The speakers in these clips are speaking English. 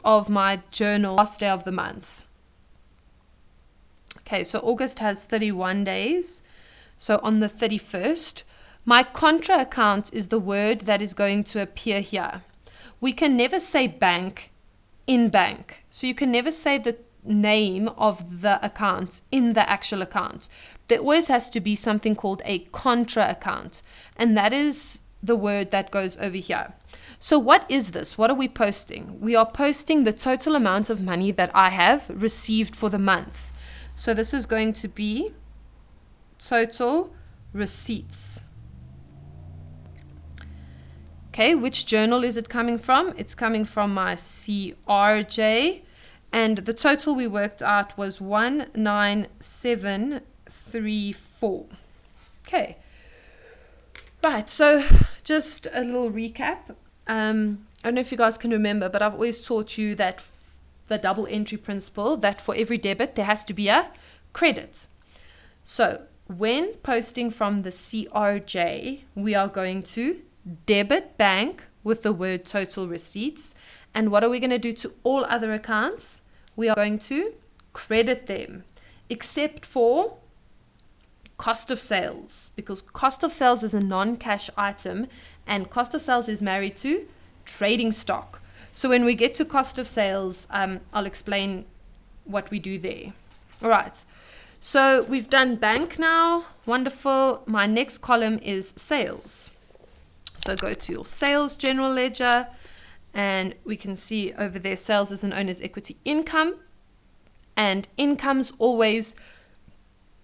of my journal last day of the month. Okay, so August has 31 days. So on the 31st, my contra account is the word that is going to appear here. We can never say bank in bank. So you can never say the name of the account in the actual account. There always has to be something called a contra account, and that is the word that goes over here. So what is this? What are we posting? We are posting the total amount of money that I have received for the month. So this is going to be total receipts. Okay, which journal is it coming from? It's coming from my CRJ, and the total we worked out was 19734. Okay, right, so just a little recap. I don't know if you guys can remember, but I've always taught you that the double entry principle, that for every debit there has to be a credit. So when posting from the CRJ, we are going to debit bank with the word total receipts. And what are we going to do to all other accounts? We are going to credit them, except for cost of sales, because cost of sales is a non-cash item and cost of sales is married to trading stock. So when we get to cost of sales, I'll explain what we do there. All right. So we've done bank now. Wonderful. My next column is sales. So go to your sales general ledger, and we can see over there sales is an owner's equity income, and incomes always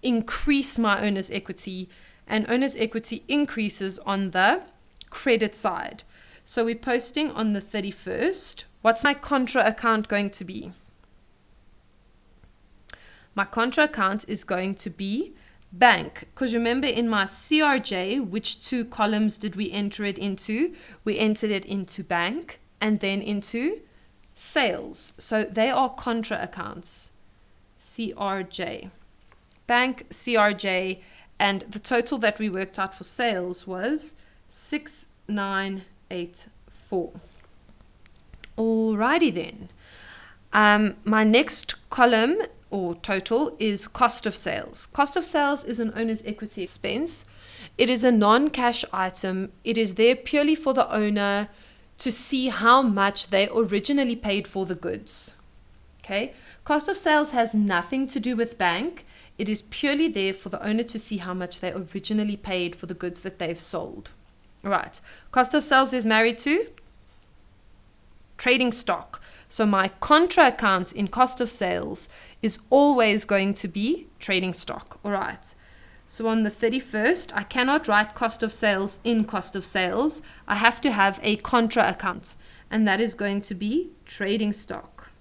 increase my owner's equity, and owner's equity increases on the credit side. So we're posting on the 31st. What's my contra account going to be? My contra account is going to be bank, because remember in my CRJ, which two columns did we enter it into? We entered it into bank and then into sales. So they are contra accounts. CRJ, bank, CRJ, and the total that we worked out for sales was 6984. Alrighty then. My next column or total is cost of sales. Cost of sales is an owner's equity expense. It is a non-cash item. It is there purely for the owner to see how much they originally paid for the goods. Okay? Cost of sales has nothing to do with bank. It is purely there for the owner to see how much they originally paid for the goods that they've sold. All right. Cost of sales is married to trading stock. So my contra account in cost of sales is always going to be trading stock. All right. So on the 31st, I cannot write cost of sales in cost of sales. I have to have a contra account, and that is going to be trading stock.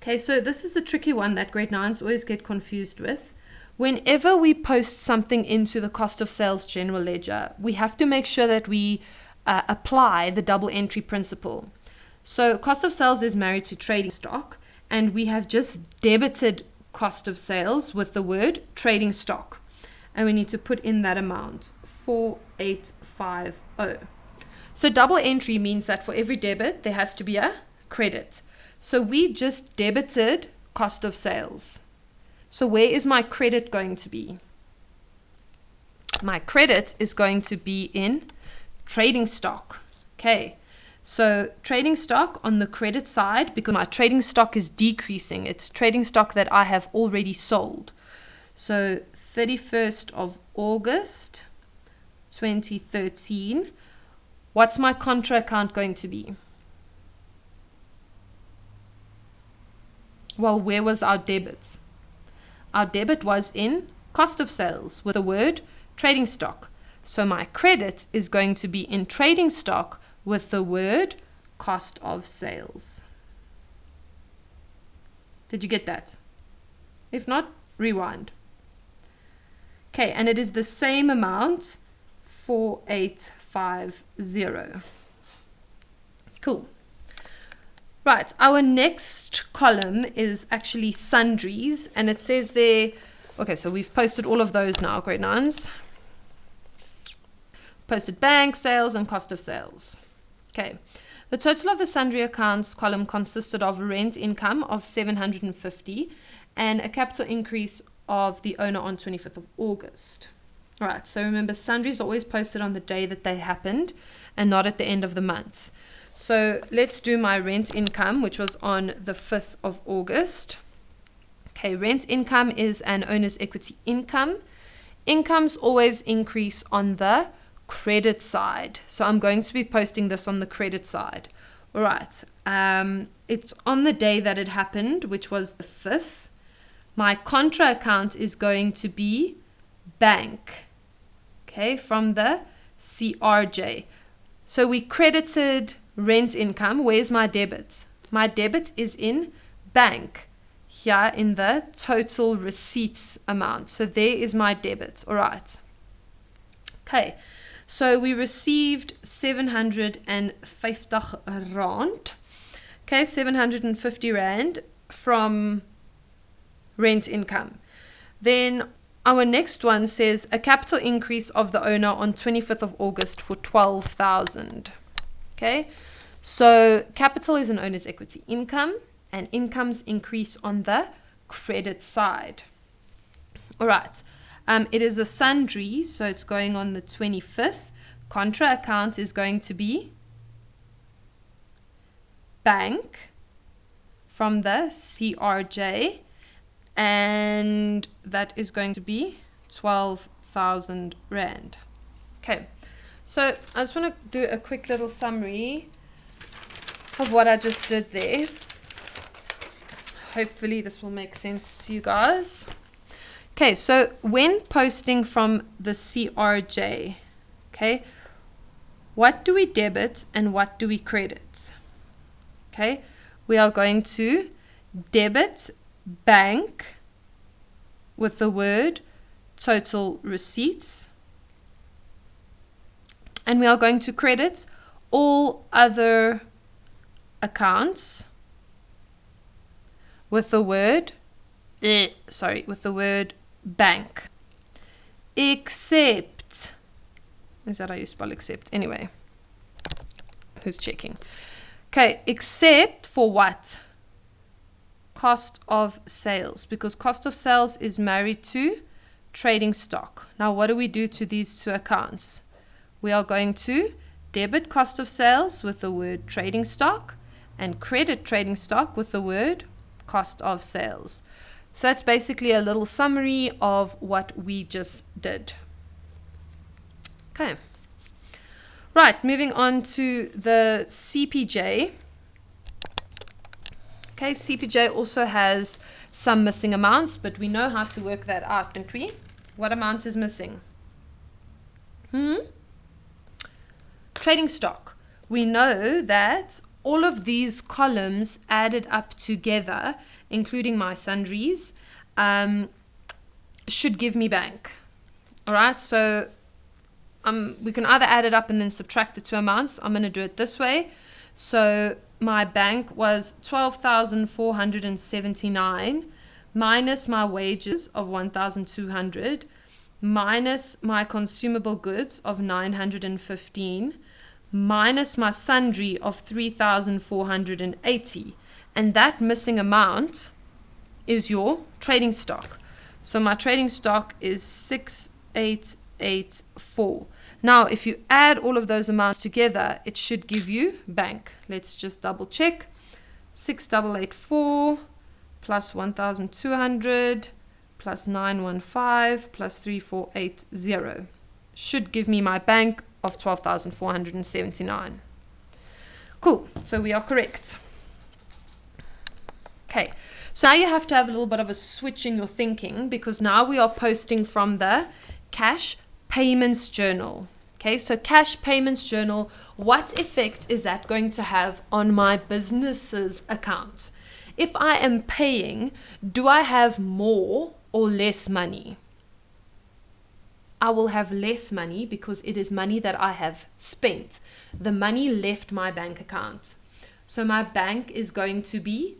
Okay, so this is a tricky one that grade 9s always get confused with. Whenever we post something into the cost of sales general ledger, we have to make sure that we apply the double entry principle. So cost of sales is married to trading stock, and we have just debited cost of sales with the word trading stock, and we need to put in that amount, 4850. So double entry means that for every debit there has to be a credit. So we just debited cost of sales. So where is my credit going to be? My credit is going to be in trading stock. Okay, so trading stock on the credit side, because my trading stock is decreasing. It's trading stock that I have already sold. So 31st of August 2013, what's my contra account going to be? Well, where was our debit? Our debit was in cost of sales with the word trading stock. So my credit is going to be in trading stock with the word cost of sales. Did you get that? If not, rewind. Okay, and it is the same amount, 4850. Cool. Right, our next column is actually sundries, and it says there, okay, so we've posted all of those now, grade 9s. Posted bank, sales, and cost of sales. Okay, the total of the sundry accounts column consisted of rent income of 750 and a capital increase of the owner on 25th of August. All right, so remember, sundries are always posted on the day that they happened and not at the end of the month. So let's do my rent income, which was on the 5th of August. Okay, rent income is an owner's equity income. Incomes always increase on the credit side. So I'm going to be posting this on the credit side. All right, it's on the day that it happened, which was the 5th. My contra account is going to be bank, okay, from the CRJ. So we credited rent income. Where's my debit? My debit is in bank, here in the total receipts amount. So there is my debit. All right. Okay, so we received 750 rand. Okay, 750 rand from rent income. Then our next one says a capital increase of the owner on 25th of August for 12,000. Okay, so capital is an owner's equity income, and incomes increase on the credit side. All right, it is a sundry, so it's going on the 25th. Contra account is going to be bank from the CRJ, and that is going to be 12,000 rand. Okay, so I just want to do a quick little summary of what I just did there. Hopefully this will make sense to you guys. Okay, so when posting from the CRJ, okay, what do we debit and what do we credit? Okay, we are going to debit bank with the word total receipts, and we are going to credit all other accounts with the word bank, except, is that how you spell except? Anyway, who's checking? Okay, except for what? Cost of sales, because cost of sales is married to trading stock. Now, what do we do to these two accounts? We are going to debit cost of sales with the word trading stock and credit trading stock with the word cost of sales. So that's basically a little summary of what we just did. Okay. Right, moving on to the CPJ. Okay, CPJ also has some missing amounts, but we know how to work that out, don't we? What amount is missing? Trading stock. We know that all of these columns added up together, including my sundries, should give me bank. All right, so we can either add it up and then subtract the two amounts. I'm going to do it this way. So my bank was 12,479 minus my wages of 1,200 minus my consumable goods of 915 minus my sundry of 3,480, and that missing amount is your trading stock. So my trading stock is 6884. Now, if you add all of those amounts together, it should give you bank. Let's just double check. 6884 plus 1,200 plus 915 plus 3480 should give me my bank of 12,479. Cool. So we are correct. Okay. So now you have to have a little bit of a switch in your thinking, because now we are posting from the cash payments journal. Okay, so cash payments journal, what effect is that going to have on my business's account? If I am paying, do I have more or less money? I will have less money because it is money that I have spent. The money left my bank account. So my bank is going to be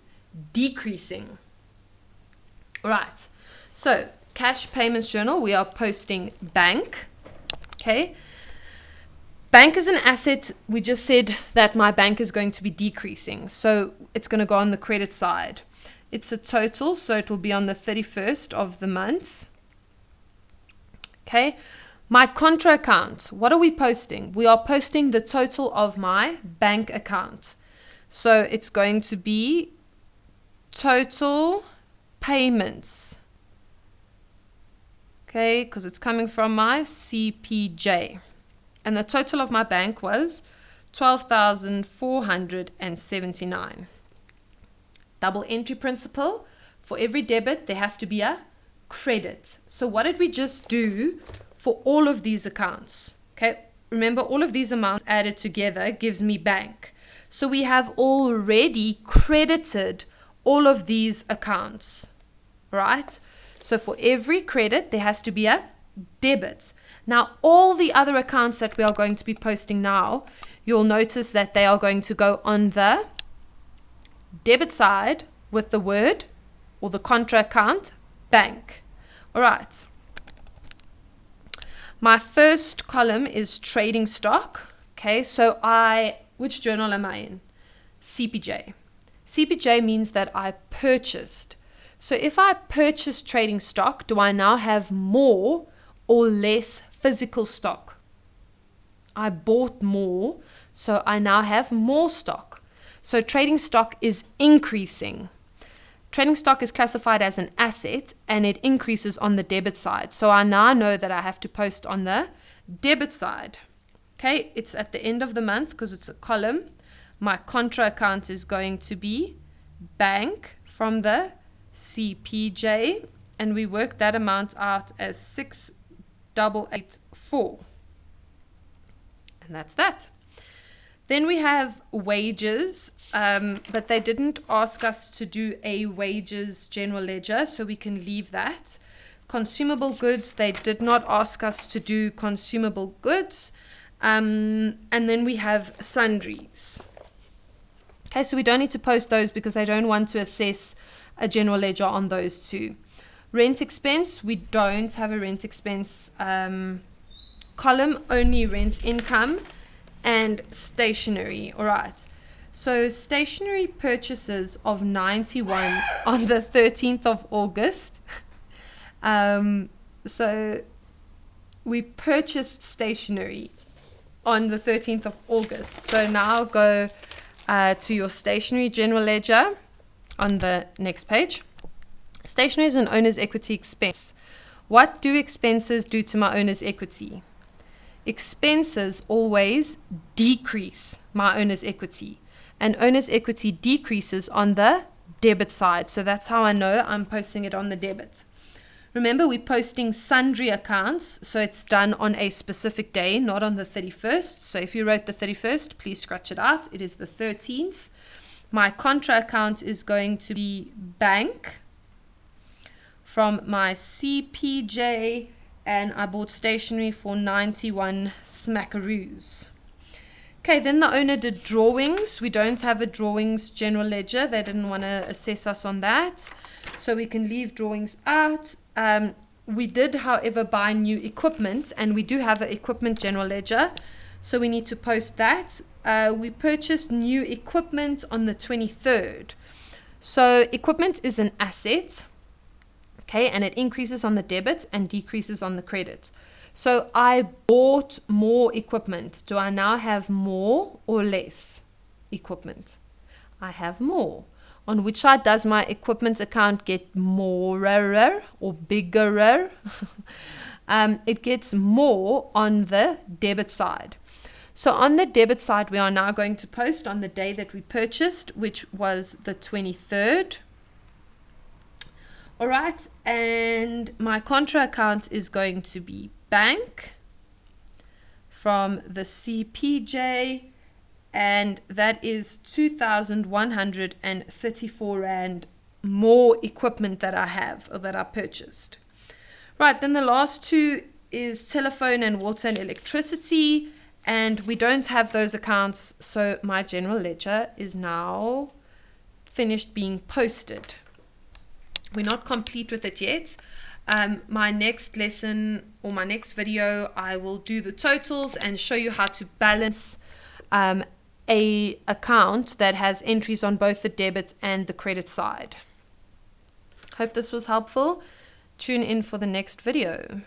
decreasing. All right, so cash payments journal, we are posting bank. Okay, Bank is an asset. We just said that my bank is going to be decreasing. So it's going to go on the credit side. It's a total, so it will be on the 31st of the month. Okay. My contra account, what are we posting? We are posting the total of my bank account. So it's going to be total payments. Okay, because it's coming from my CPJ. And the total of my bank was 12,479. Double entry principle. For every debit, there has to be a credit. So what did we just do for all of these accounts? Okay, remember all of these amounts added together gives me bank. So we have already credited all of these accounts, right? So for every credit, there has to be a debit. Now, all the other accounts that we are going to be posting now, you'll notice that they are going to go on the debit side with the word or the contra account bank. All right. My first column is trading stock. Okay, so which journal am I in? CPJ. CPJ means that I purchased. So if I purchase trading stock, do I now have more or less physical stock? I bought more, so I now have more stock. So trading stock is increasing. Trading stock is classified as an asset and it increases on the debit side. So I now know that I have to post on the debit side. Okay, it's at the end of the month because it's a column. My contra account is going to be bank from the CPJ, and we work that amount out as 6,884. And that's that. Then we have wages, but they didn't ask us to do a wages general ledger, so we can leave that. Consumable goods, they did not ask us to do consumable goods. And then we have sundries. Okay, so we don't need to post those because they don't want to assess a general ledger on those two. Rent expense, we don't have a rent expense column, only rent income and stationery. All right, so stationery purchases of 91 on the 13th of August. So we purchased stationery on the 13th of August. So now go to your stationery general ledger on the next page. Stationery is an owner's equity expense. What do expenses do to my owner's equity? Expenses always decrease my owner's equity, and owner's equity decreases on the debit side. So that's how I know I'm posting it on the debit. Remember, we're posting sundry accounts, so it's done on a specific day, not on the 31st. So if you wrote the 31st, please scratch it out. It is the 13th. My contra account is going to be bank from my CPJ, and I bought stationery for 91 smackaroos. Okay, then the owner did drawings. We don't have a drawings general ledger. They didn't want to assess us on that, so we can leave drawings out. We did, however, buy new equipment, and we do have an equipment general ledger, so we need to post that. We purchased new equipment on the 23rd. So equipment is an asset, okay, and it increases on the debit and decreases on the credit. So I bought more equipment. Do I now have more or less equipment? I have more. On which side does my equipment account get more or bigger? It gets more on the debit side. So on the debit side, we are now going to post on the day that we purchased, which was the 23rd. All right, and my contra account is going to be bank from the CPJ, and that is 2,134 Rand more equipment that I have or that I purchased. Right, then the last two is telephone and water and electricity, and we don't have those accounts, so my general ledger is now finished being posted. We're not complete with it yet. My next lesson or my next video, I will do the totals and show you how to balance a account that has entries on both the debit and the credit side. Hope this was helpful. Tune in for the next video.